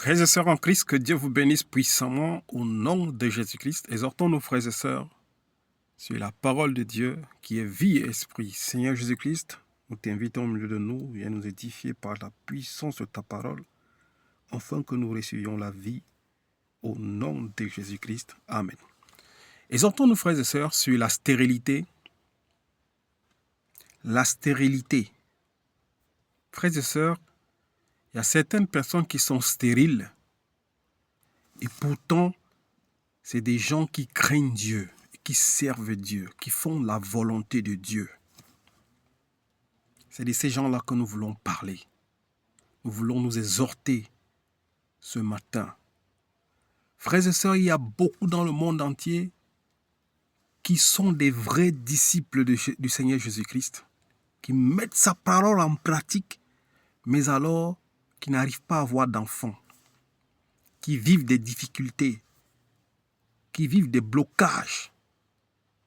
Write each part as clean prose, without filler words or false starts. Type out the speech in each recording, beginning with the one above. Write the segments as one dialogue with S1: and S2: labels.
S1: Frères et sœurs en Christ, que Dieu vous bénisse puissamment au nom de Jésus-Christ. Exhortons nos frères et sœurs sur la parole de Dieu qui est vie et esprit. Seigneur Jésus-Christ, nous t'invitons au milieu de nous, viens nous édifier par la puissance de ta parole, afin que nous recevions la vie au nom de Jésus-Christ. Amen. Exhortons nos frères et sœurs sur la stérilité. La stérilité. Frères et sœurs, il y a certaines personnes qui sont stériles et pourtant, c'est des gens qui craignent Dieu, qui servent Dieu, qui font la volonté de Dieu. C'est de ces gens-là que nous voulons parler. Nous voulons nous exhorter ce matin. Frères et sœurs, il y a beaucoup dans le monde entier qui sont des vrais disciples du Seigneur Jésus-Christ, qui mettent sa parole en pratique, mais alors qui n'arrivent pas à avoir d'enfants, qui vivent des difficultés, qui vivent des blocages,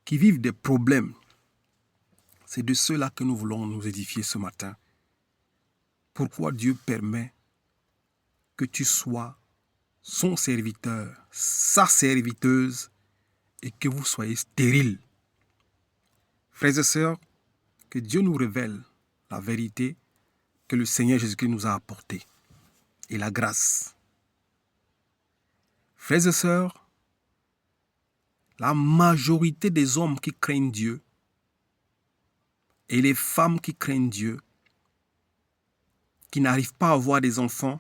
S1: qui vivent des problèmes. C'est de ceux-là que nous voulons nous édifier ce matin. Pourquoi Dieu permet que tu sois son serviteur, sa serviteuse, et que vous soyez stériles. Frères et sœurs, que Dieu nous révèle la vérité que le Seigneur Jésus-Christ nous a apportée et la grâce. Frères et sœurs, la majorité des hommes qui craignent Dieu et les femmes qui craignent Dieu, qui n'arrivent pas à avoir des enfants,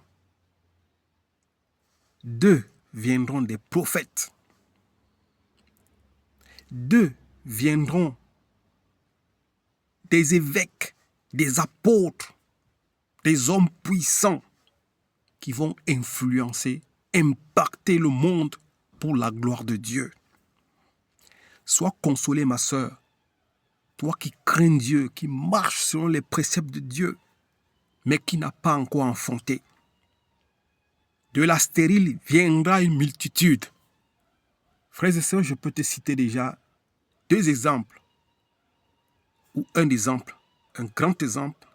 S1: d'eux viendront des prophètes. D'eux viendront des évêques, des apôtres, des hommes puissants qui vont influencer, impacter le monde pour la gloire de Dieu. Sois consolé, ma sœur, toi qui crains Dieu, qui marche selon les préceptes de Dieu, mais qui n'a pas encore enfanté. De la stérile viendra une multitude. Frères et sœurs, je peux te citer déjà deux exemples, ou un exemple, un grand exemple,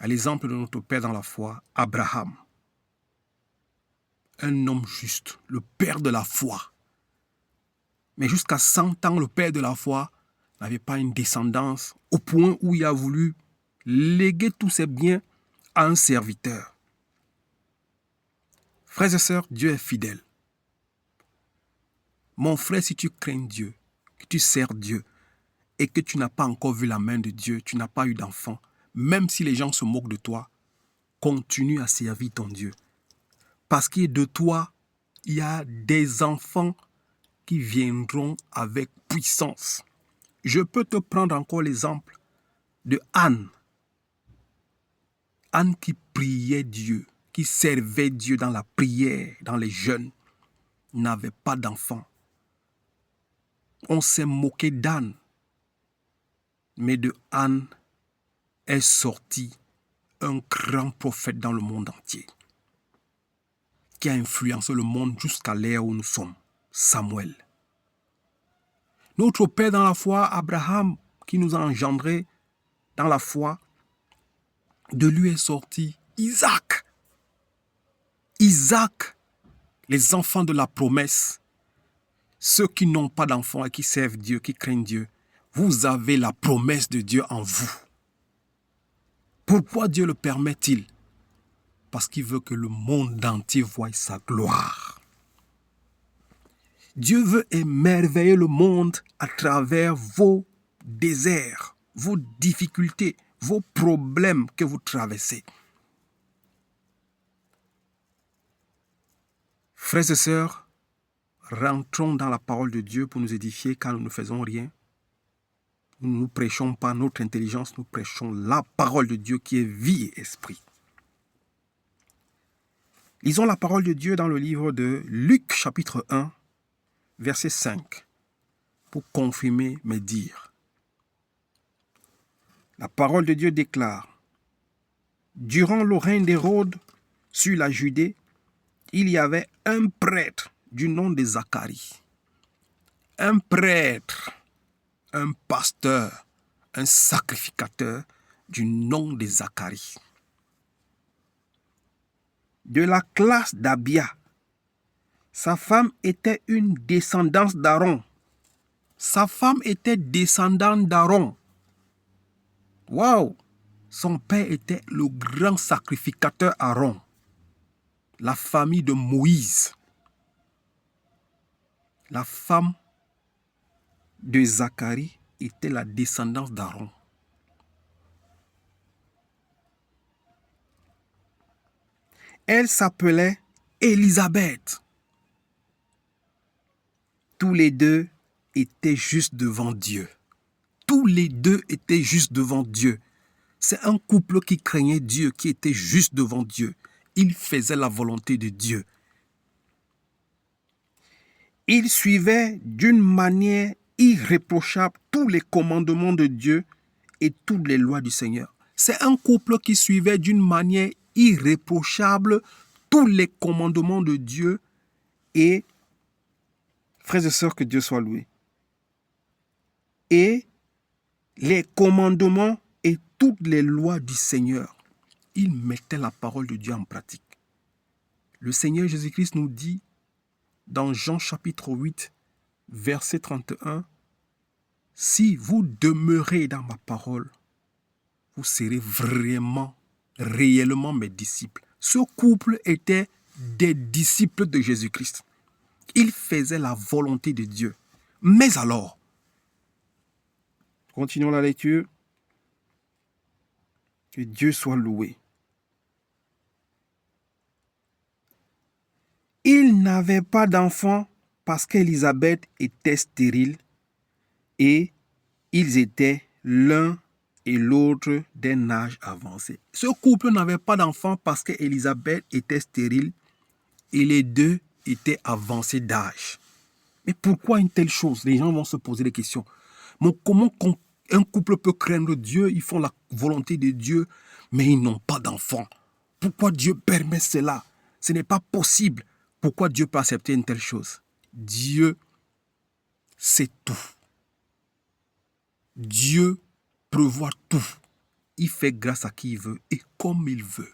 S1: à l'exemple de notre Père dans la foi, Abraham. Un homme juste, le Père de la foi. Mais jusqu'à 100 ans, le Père de la foi n'avait pas une descendance au point où il a voulu léguer tous ses biens à un serviteur. Frères et sœurs, Dieu est fidèle. Mon frère, si tu crains Dieu, que tu sers Dieu et que tu n'as pas encore vu la main de Dieu, tu n'as pas eu d'enfant, même si les gens se moquent de toi, continue à servir ton Dieu. Parce que de toi, il y a des enfants qui viendront avec puissance. Je peux te prendre encore l'exemple de Anne. Anne qui priait Dieu, qui servait Dieu dans la prière, dans les jeûnes, n'avait pas d'enfant. On s'est moqué d'Anne, mais de Anne est sorti un grand prophète dans le monde entier, qui a influencé le monde jusqu'à l'ère où nous sommes, Samuel. Notre Père dans la foi, Abraham, qui nous a engendrés dans la foi, de lui est sorti Isaac. Isaac, les enfants de la promesse, ceux qui n'ont pas d'enfants et qui servent Dieu, qui craignent Dieu, vous avez la promesse de Dieu en vous. Pourquoi Dieu le permet-il? Parce qu'il veut que le monde entier voie sa gloire. Dieu veut émerveiller le monde à travers vos déserts, vos difficultés, vos problèmes que vous traversez. Frères et sœurs, rentrons dans la parole de Dieu pour nous édifier car nous ne faisons rien. Nous ne prêchons pas notre intelligence, nous prêchons la parole de Dieu qui est vie et esprit. Lisons la parole de Dieu dans le livre de Luc chapitre 1, verset 5, pour confirmer mes dires. La parole de Dieu déclare: durant le règne d'Hérode sur la Judée, il y avait un prêtre du nom de Zacharie. Un prêtre, un pasteur, un sacrificateur du nom de Zacharie. de la classe d'Abia. Sa femme était une descendance d'Aaron. Sa femme était descendante d'Aaron. Waouh! Son père était le grand sacrificateur Aaron. La famille de Moïse. La femme de Zacharie était la descendance d'Aaron. Elle s'appelait Élisabeth. Tous les deux étaient justes devant Dieu. Tous les deux étaient justes devant Dieu. C'est un couple qui craignait Dieu, qui était juste devant Dieu. Ils faisaient la volonté de Dieu. Ils suivaient d'une manière irréprochable tous les commandements de Dieu et toutes les lois du Seigneur. C'est un couple qui suivait d'une manière irréprochable tous les commandements de Dieu et, frères et sœurs, que Dieu soit loué, et les commandements et toutes les lois du Seigneur. Ils mettaient la parole de Dieu en pratique. Le Seigneur Jésus-Christ nous dit dans Jean chapitre 8, verset 31, « Si vous demeurez dans ma parole, vous serez vraiment, réellement mes disciples. » Ce couple était des disciples de Jésus-Christ. Ils faisaient la volonté de Dieu. Mais alors, continuons la lecture. Que Dieu soit loué. Ils n'avaient pas d'enfants parce qu'Élisabeth était stérile et ils étaient l'un et l'autre d'un âge avancé. Ce couple n'avait pas d'enfants parce qu'Élisabeth était stérile et les deux étaient avancés d'âge. Mais pourquoi une telle chose? Les gens vont se poser des questions. Mais comment un couple peut craindre Dieu? Ils font la volonté de Dieu, mais ils n'ont pas d'enfants. Pourquoi Dieu permet cela? Ce n'est pas possible. Pourquoi Dieu peut accepter une telle chose? Dieu sait tout. Dieu prévoit tout. Il fait grâce à qui il veut et comme il veut.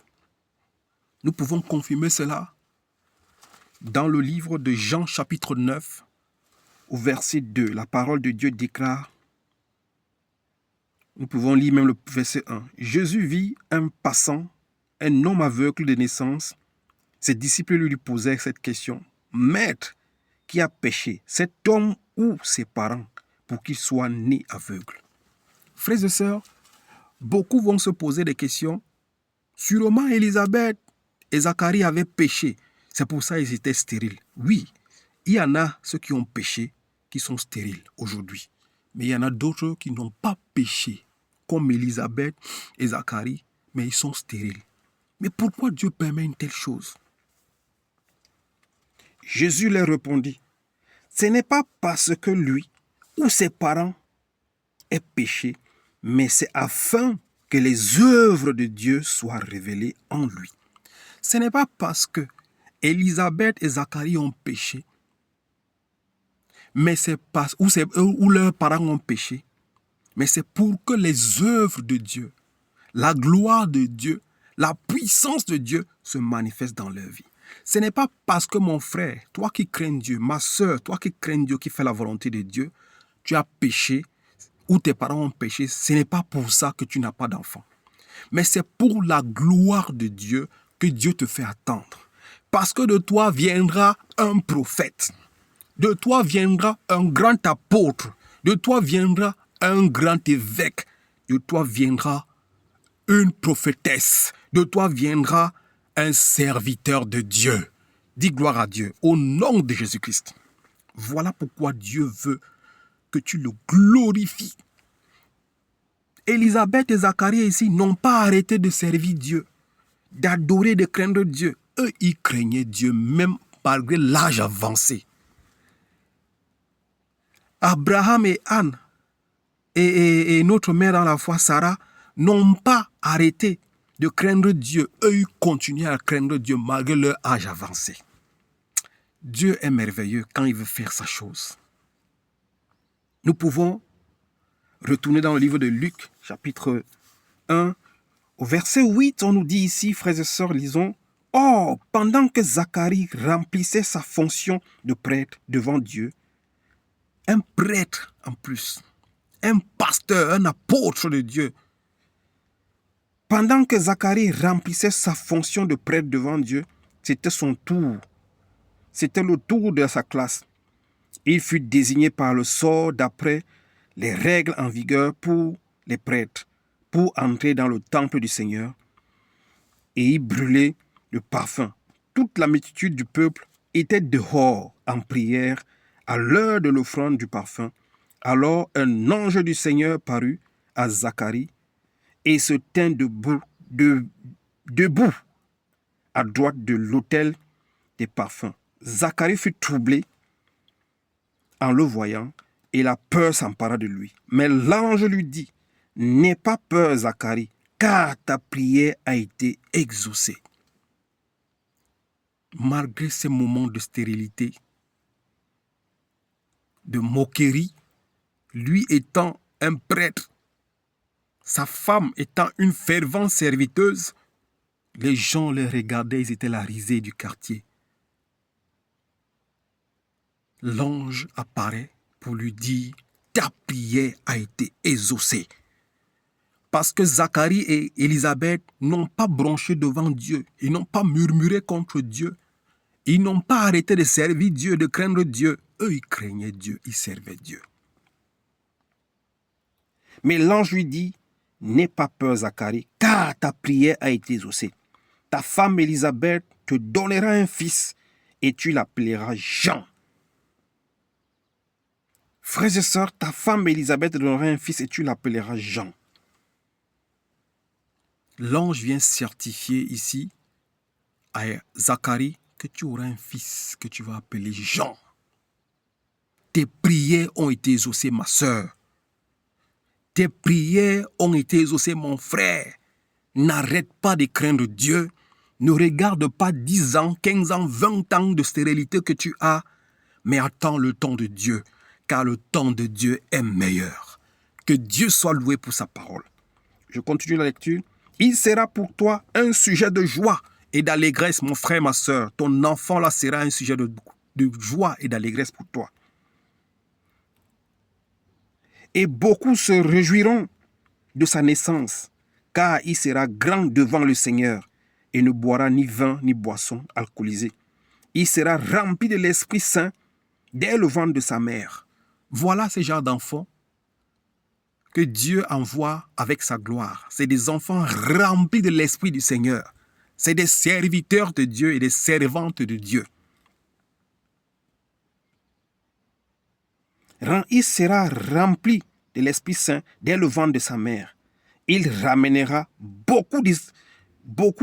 S1: Nous pouvons confirmer cela dans le livre de Jean chapitre 9, au verset 2. La parole de Dieu déclare, nous pouvons lire même le verset 1. Jésus vit un passant, un homme aveugle de naissance. Ses disciples lui posaient cette question. Maître, qui a péché, cet homme ou ses parents, pour qu'il soit né aveugle? Frères et sœurs, beaucoup vont se poser des questions. Sûrement, Élisabeth et Zacharie avaient péché. C'est pour ça qu'ils étaient stériles. Oui, il y en a ceux qui ont péché, qui sont stériles aujourd'hui. Mais il y en a d'autres qui n'ont pas péché, comme Élisabeth et Zacharie, mais ils sont stériles. Mais pourquoi Dieu permet une telle chose? Jésus leur répondit, ce n'est pas parce que lui ou ses parents aient péché, mais c'est afin que les œuvres de Dieu soient révélées en lui. Ce n'est pas parce que Élisabeth et Zacharie ont péché, mais c'est parce ou leurs parents ont péché, mais c'est pour que les œuvres de Dieu, la gloire de Dieu, la puissance de Dieu se manifestent dans leur vie. Ce n'est pas parce que mon frère, toi qui crains Dieu, ma soeur, toi qui crains Dieu, qui fais la volonté de Dieu, tu as péché ou tes parents ont péché, ce n'est pas pour ça que tu n'as pas d'enfant. Mais c'est pour la gloire de Dieu que Dieu te fait attendre. Parce que de toi viendra un prophète. De toi viendra un grand apôtre. De toi viendra un grand évêque. De toi viendra une prophétesse. De toi viendra un serviteur de Dieu. Dis gloire à Dieu au nom de Jésus-Christ. Voilà pourquoi Dieu veut que tu le glorifies. Élisabeth et Zacharie ici n'ont pas arrêté de servir Dieu, d'adorer, de craindre Dieu. Eux, ils craignaient Dieu même malgré l'âge avancé. Abraham et Anne et notre mère dans la foi, Sarah, n'ont pas arrêté de craindre Dieu. Eux, ils continuent à craindre Dieu malgré leur âge avancé. Dieu est merveilleux quand il veut faire sa chose. Nous pouvons retourner dans le livre de Luc, chapitre 1, au verset 8, on nous dit ici, frères et sœurs, lisons, «
S2: Or, pendant que Zacharie remplissait sa fonction de prêtre devant Dieu,
S1: un prêtre en plus, un pasteur, un apôtre de Dieu,
S2: pendant que Zacharie remplissait sa fonction de prêtre devant Dieu, c'était son tour. C'était le tour de sa classe. Il fut désigné par le sort d'après les règles en vigueur pour les prêtres, pour entrer dans le temple du Seigneur et y brûler le parfum. Toute la multitude du peuple était dehors en prière à l'heure de l'offrande du parfum. Alors un ange du Seigneur parut à Zacharie et se tint debout à droite de l'autel des parfums. Zacharie fut troublé en le voyant, et la peur s'empara de lui. Mais l'ange lui dit, « N'aie pas peur, Zacharie, car ta prière a été exaucée. »
S1: Malgré ces moments de stérilité, de moquerie, lui étant un prêtre, sa femme étant une fervente serviteuse, les gens les regardaient, ils étaient la risée du quartier. L'ange apparaît pour lui dire, ta prière a été exaucée. Parce que Zacharie et Élisabeth n'ont pas bronché devant Dieu, ils n'ont pas murmuré contre Dieu, ils n'ont pas arrêté de servir Dieu, de craindre Dieu. Eux, ils craignaient Dieu, ils servaient Dieu.
S2: Mais l'ange lui dit, n'aie pas peur, Zacharie, car ta prière a été exaucée. Ta femme Élisabeth te donnera un fils et tu l'appelleras Jean. Frères et sœurs, ta femme Élisabeth te donnera un fils et tu l'appelleras Jean.
S1: L'ange vient certifier ici à Zacharie que tu auras un fils que tu vas appeler Jean. Tes prières ont été exaucées, ma sœur. Tes prières ont été exaucées, mon frère. N'arrête pas de craindre Dieu. Ne regarde pas 10 ans, 15 ans, 20 ans de stérilité que tu as, mais attends le temps de Dieu, car le temps de Dieu est meilleur. Que Dieu soit loué pour sa parole.
S2: Je continue la lecture. Il sera pour toi un sujet de joie
S1: et d'allégresse, mon frère, ma sœur. Ton enfant là sera un sujet de joie et d'allégresse pour toi.
S2: Et beaucoup se réjouiront de sa naissance, car il sera grand devant le Seigneur et ne boira ni vin ni boisson alcoolisée. Il sera rempli de l'Esprit Saint dès le ventre de sa mère.
S1: Voilà ce genre d'enfants que Dieu envoie avec sa gloire. C'est des enfants remplis de l'Esprit du Seigneur. C'est des serviteurs de Dieu et des servantes de Dieu.
S2: Il sera rempli de l'Esprit Saint dès le ventre de sa mère. Il ramènera beaucoup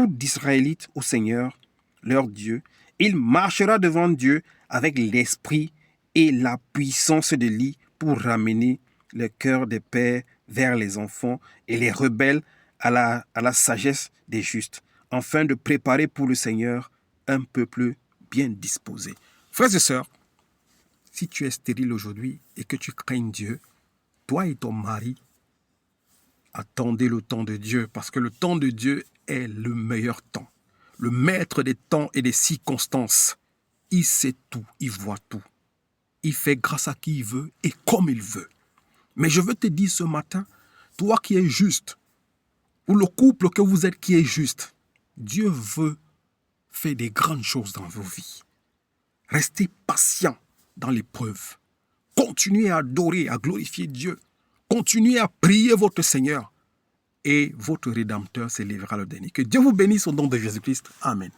S2: d'Israélites au Seigneur, leur Dieu. Il marchera devant Dieu avec l'esprit et la puissance de Élie pour ramener le cœur des pères vers les enfants et les rebelles à la sagesse des justes, afin de préparer pour le Seigneur un peuple bien disposé.
S1: Frères et sœurs, si tu es stérile aujourd'hui et que tu crains Dieu, toi et ton mari, attendez le temps de Dieu, parce que le temps de Dieu est le meilleur temps. Le maître des temps et des circonstances. Il sait tout, il voit tout. Il fait grâce à qui il veut et comme il veut. Mais je veux te dire ce matin, toi qui es juste, ou le couple que vous êtes qui est juste, Dieu veut faire des grandes choses dans vos vies. Restez patient dans l'épreuve. Continuez à adorer, à glorifier Dieu. Continuez à prier votre Seigneur. Et votre Rédempteur s'élèvera le dernier. Que Dieu vous bénisse au nom de Jésus-Christ. Amen.